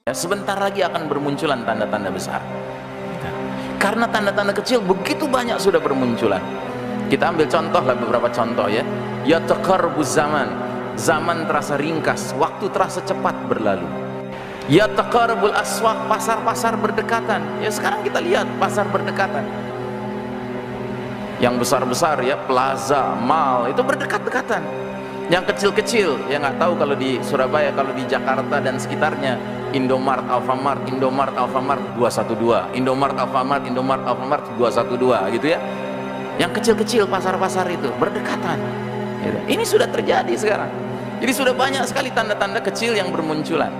Ya, sebentar lagi akan bermunculan tanda-tanda besar. Karena tanda-tanda kecil begitu banyak sudah bermunculan. Kita ambil contoh lah, beberapa contoh ya. Ya taqarrubuz zaman, zaman terasa ringkas, waktu terasa cepat berlalu. Ya taqarrubul aswaq, pasar-pasar berdekatan. Ya sekarang kita lihat pasar berdekatan. Yang besar-besar ya, plaza, mall itu berdekat-dekatan. Yang kecil-kecil, ya nggak tahu kalau di Surabaya, kalau di Jakarta dan sekitarnya, Indomart, Alfamart, Indomart, Alfamart 212, Indomart, Alfamart, Indomart, Alfamart 212 gitu ya. Yang kecil-kecil pasar-pasar itu berdekatan. Gitu. Ini sudah terjadi sekarang. Jadi sudah banyak sekali tanda-tanda kecil yang bermunculan.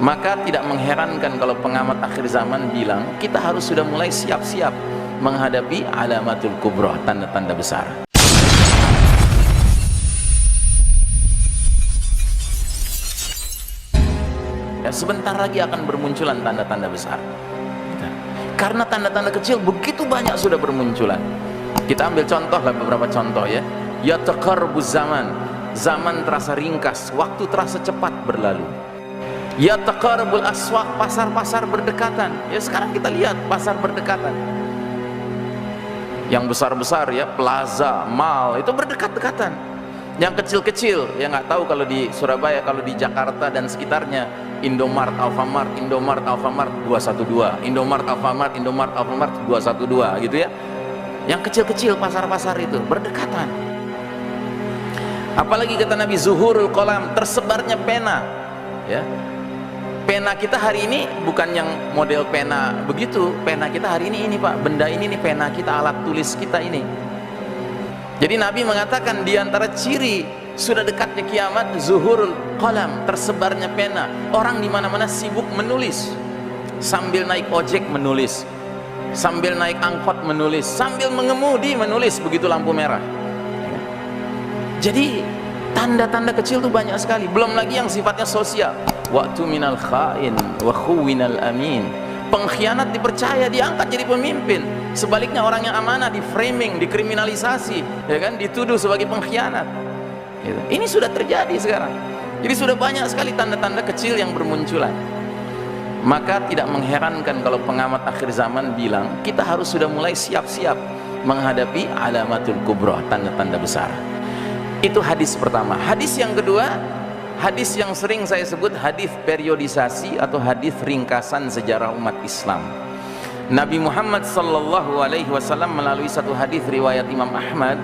Maka tidak mengherankan kalau pengamat akhir zaman bilang kita harus sudah mulai siap-siap menghadapi alamatul kubra, tanda-tanda besar. Ya, sebentar lagi akan bermunculan tanda-tanda besar. Karena tanda-tanda kecil begitu banyak sudah bermunculan. Kita ambil contoh lah, beberapa contoh ya. Ya taqarrubuz zaman, zaman terasa ringkas, waktu terasa cepat berlalu. Ya taqarrubul aswaq, pasar-pasar berdekatan. Ya sekarang kita lihat pasar berdekatan. Yang besar-besar ya, plaza, mall itu berdekat-dekatan. Yang kecil-kecil, ya nggak tahu kalau di Surabaya, kalau di Jakarta dan sekitarnya, Indomart, Alfamart, Indomart, Alfamart 212, Indomart, Alfamart, Indomart, Alfamart 212 gitu ya. Yang kecil-kecil pasar-pasar itu berdekatan. Apalagi kata Nabi, zuhurul qalam, tersebarnya pena. Ya. Pena kita hari ini bukan yang model pena begitu. Pena kita hari ini Pak, benda ini nih pena kita, alat tulis kita ini. Jadi Nabi mengatakan di antara ciri sudah dekatnya kiamat, zuhurul qalam, tersebarnya pena. Orang di mana-mana sibuk menulis, sambil naik ojek menulis, sambil naik angkot menulis, sambil mengemudi menulis, begitu lampu merah. Jadi tanda-tanda kecil tuh banyak sekali. Belum lagi yang sifatnya sosial. Waktu minal khain wa khuwinal amin. Pengkhianat dipercaya, diangkat jadi pemimpin. Sebaliknya orang yang amanah di framing, dikriminalisasi, ya kan, dituduh sebagai pengkhianat. Gitu. Ini sudah terjadi sekarang. Jadi sudah banyak sekali tanda-tanda kecil yang bermunculan. Maka tidak mengherankan kalau pengamat akhir zaman bilang kita harus sudah mulai siap-siap menghadapi alamatul kubra, tanda-tanda besar. Itu hadis pertama. Hadis yang kedua, hadis yang sering saya sebut hadis periodisasi atau hadis ringkasan sejarah umat Islam. Nabi Muhammad sallallahu alaihi wasallam melalui satu hadis riwayat Imam Ahmad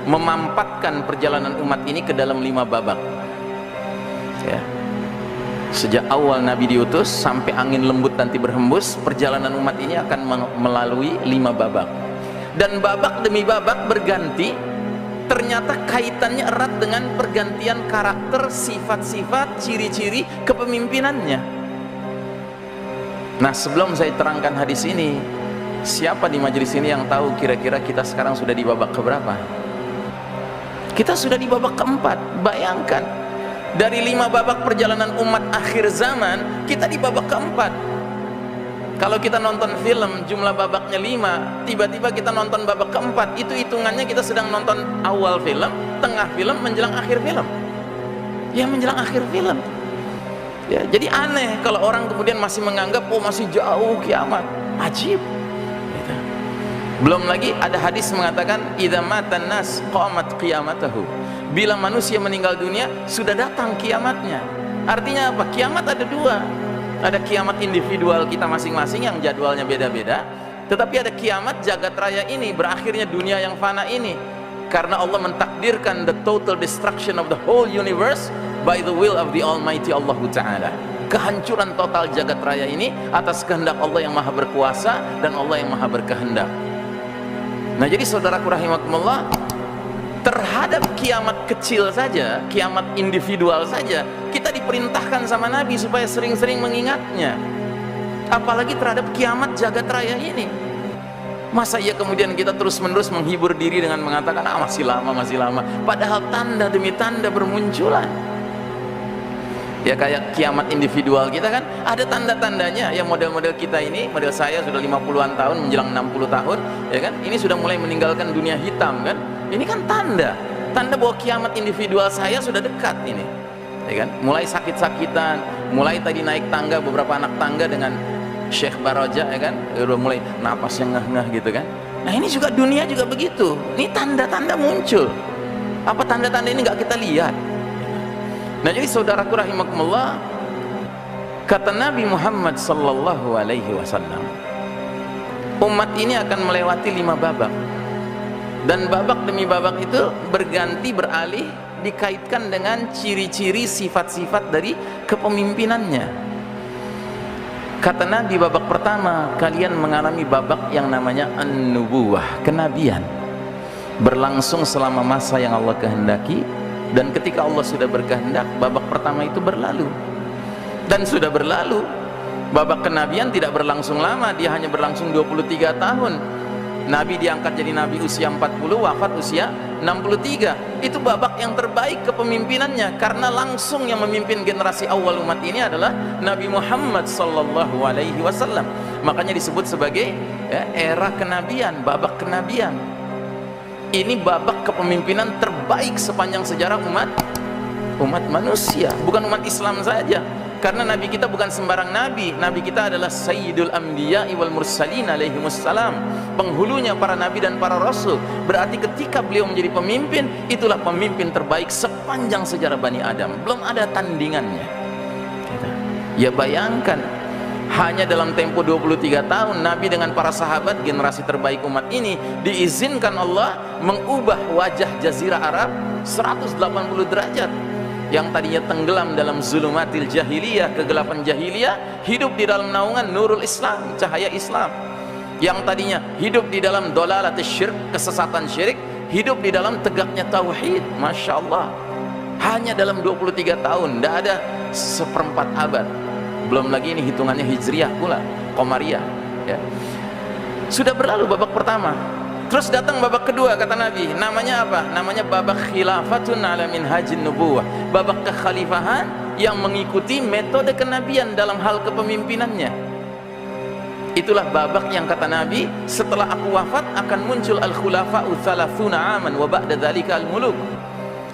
memampatkan perjalanan umat ini ke dalam 5 babak. Ya. Sejak awal Nabi diutus sampai angin lembut nanti berhembus, perjalanan umat ini akan melalui 5 babak. Dan babak demi babak berganti, ternyata kaitannya erat dengan pergantian karakter, sifat-sifat, ciri-ciri kepemimpinannya. Nah, sebelum saya terangkan hadis ini, siapa di majelis ini yang tahu kira-kira kita sekarang sudah di babak keberapa? Kita sudah di babak keempat. Bayangkan, dari 5 babak perjalanan umat akhir zaman, kita di babak keempat. Kalau kita nonton film jumlah babaknya 5, tiba-tiba kita nonton babak keempat, itu hitungannya kita sedang nonton awal film, tengah film, menjelang akhir film. Ya, menjelang akhir film. Ya, jadi aneh kalau orang kemudian masih menganggap oh masih jauh kiamat. Ajib. Gitu. Belum lagi ada hadis mengatakan idza matan nas qamat qiyamatahu. Bila manusia meninggal dunia sudah datang kiamatnya. Artinya apa? Kiamat ada 2. Ada kiamat individual kita masing-masing yang jadwalnya beda-beda, tetapi ada kiamat jagat raya ini, berakhirnya dunia yang fana ini, karena Allah mentakdirkan the total destruction of the whole universe by the will of the Almighty Allah Ta'ala. Kehancuran total jagat raya ini atas kehendak Allah yang maha berkuasa dan Allah yang maha berkehendak. Nah, jadi saudaraku rahimakumullah, terhadap kiamat kecil saja, kiamat individual saja, kita diperintahkan sama Nabi supaya sering-sering mengingatnya. Apalagi terhadap kiamat jagat raya ini. Masa iya kemudian kita terus-menerus menghibur diri dengan mengatakan masih lama, masih lama. Padahal tanda demi tanda bermunculan. Ya kayak kiamat individual kita kan ada tanda-tandanya. Ya model-model kita ini, model saya sudah 50-an tahun menjelang 60 tahun, ya kan? Ini sudah mulai meninggalkan dunia hitam kan? Ini kan tanda bahwa kiamat individual saya sudah dekat ini. ya kan? Mulai sakit-sakitan, mulai tadi naik tangga, beberapa anak tangga dengan Syekh Baraja, ya kan, udah mulai napasnya ngeh-ngeh gitu kan. Nah ini juga dunia juga begitu, ini tanda-tanda muncul. Apa tanda-tanda ini nggak kita lihat? Nah jadi saudaraku rahimakumullah, kata Nabi Muhammad sallallahu alaihi wasallam, umat ini akan melewati 5 babak, dan babak demi babak itu berganti beralih dikaitkan dengan ciri-ciri sifat-sifat dari kepemimpinannya. Kata Nabi, babak pertama kalian mengalami babak yang namanya an-nubuwah, kenabian, berlangsung selama masa yang Allah kehendaki, dan ketika Allah sudah berkehendak, babak pertama itu berlalu dan sudah berlalu. Babak kenabian tidak berlangsung lama, dia hanya berlangsung 23 tahun. Nabi diangkat jadi nabi usia 40, wafat usia 63. Itu babak yang terbaik kepemimpinannya, karena langsung yang memimpin generasi awal umat ini adalah Nabi Muhammad sallallahu alaihi wasallam. Makanya disebut sebagai era kenabian, babak kenabian. Ini babak kepemimpinan terbaik sepanjang sejarah umat manusia, bukan umat Islam saja. Karena Nabi kita bukan sembarang Nabi. Nabi kita adalah Sayyidul Anbiya wal Mursalin alaihimussalam, penghulunya para Nabi dan para Rasul. Berarti ketika beliau menjadi pemimpin, itulah pemimpin terbaik sepanjang sejarah Bani Adam. Belum ada tandingannya. Ya bayangkan, hanya dalam tempo 23 tahun Nabi dengan para sahabat, generasi terbaik umat ini, diizinkan Allah mengubah wajah Jazirah Arab 180 derajat. Yang tadinya tenggelam dalam zulumatil jahiliyah, kegelapan jahiliyah, hidup di dalam naungan nurul Islam, cahaya Islam. Yang tadinya hidup di dalam dolalatis syirk, kesesatan syirik, hidup di dalam tegaknya tauhid. Masya Allah, hanya dalam 23 tahun, tidak ada seperempat abad. Belum lagi ini hitungannya hijriyah pula, Qamariyah, ya. Sudah berlalu babak pertama. Terus datang babak kedua, kata Nabi, namanya apa? Namanya babak khilafatun ala minhajin nubuwah, babak kekhalifahan yang mengikuti metode kenabian dalam hal kepemimpinannya. Itulah babak yang kata Nabi, setelah aku wafat akan muncul al-khulafa'u thalathuna aman wa ba'da dzalika al-muluk.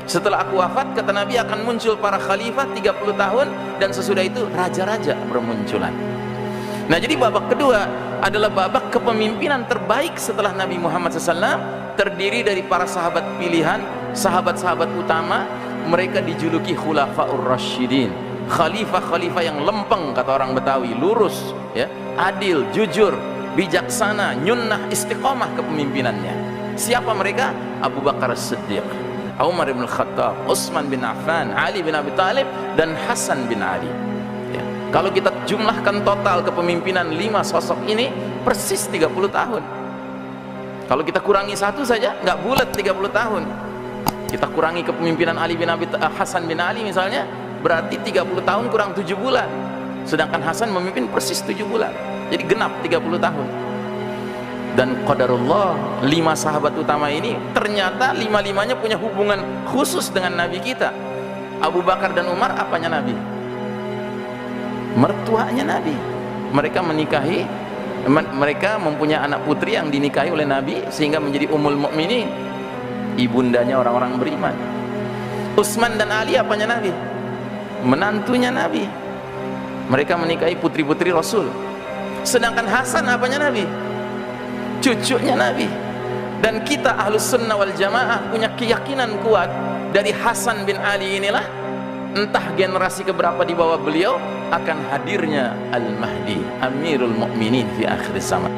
Setelah aku wafat, kata Nabi, akan muncul para khalifah 30 tahun, dan sesudah itu raja-raja bermunculan. Nah jadi babak kedua adalah babak kepemimpinan terbaik setelah Nabi Muhammad SAW, terdiri dari para sahabat pilihan, sahabat-sahabat utama. Mereka dijuluki Khulafaur Rasyidin, khalifah-khalifah yang lempeng, kata orang Betawi, lurus, ya, adil, jujur, bijaksana, nyunnah, istiqomah kepemimpinannya. Siapa mereka? Abu Bakar As-Siddiq, Umar bin Khattab, Utsman bin Affan, Ali bin Abi Thalib, dan Hasan bin Ali. Kalau kita jumlahkan total kepemimpinan 5 sosok ini, persis 30 tahun. Kalau kita kurangi satu saja, nggak bulat 30 tahun. Kita kurangi kepemimpinan Hasan bin Ali misalnya, berarti 30 tahun kurang 7 bulan. Sedangkan Hasan memimpin persis 7 bulan. Jadi genap 30 tahun. Dan qadarullah, 5 sahabat utama ini ternyata 5-5-nya punya hubungan khusus dengan Nabi kita. Abu Bakar dan Umar apanya Nabi? Mertuanya Nabi. Mereka menikahi, mereka mempunyai anak putri yang dinikahi oleh Nabi sehingga menjadi Ummul Mukminin, ibundanya orang-orang beriman. Utsman dan Ali apanya Nabi? Menantunya Nabi. Mereka menikahi putri-putri Rasul. Sedangkan Hasan apanya Nabi? Cucunya Nabi. Dan kita Ahlus Sunnah wal Jamaah punya keyakinan kuat dari Hasan bin Ali inilah, entah generasi keberapa di bawah beliau, akan hadirnya Al-Mahdi, Amirul Mukminin fi akhir zaman.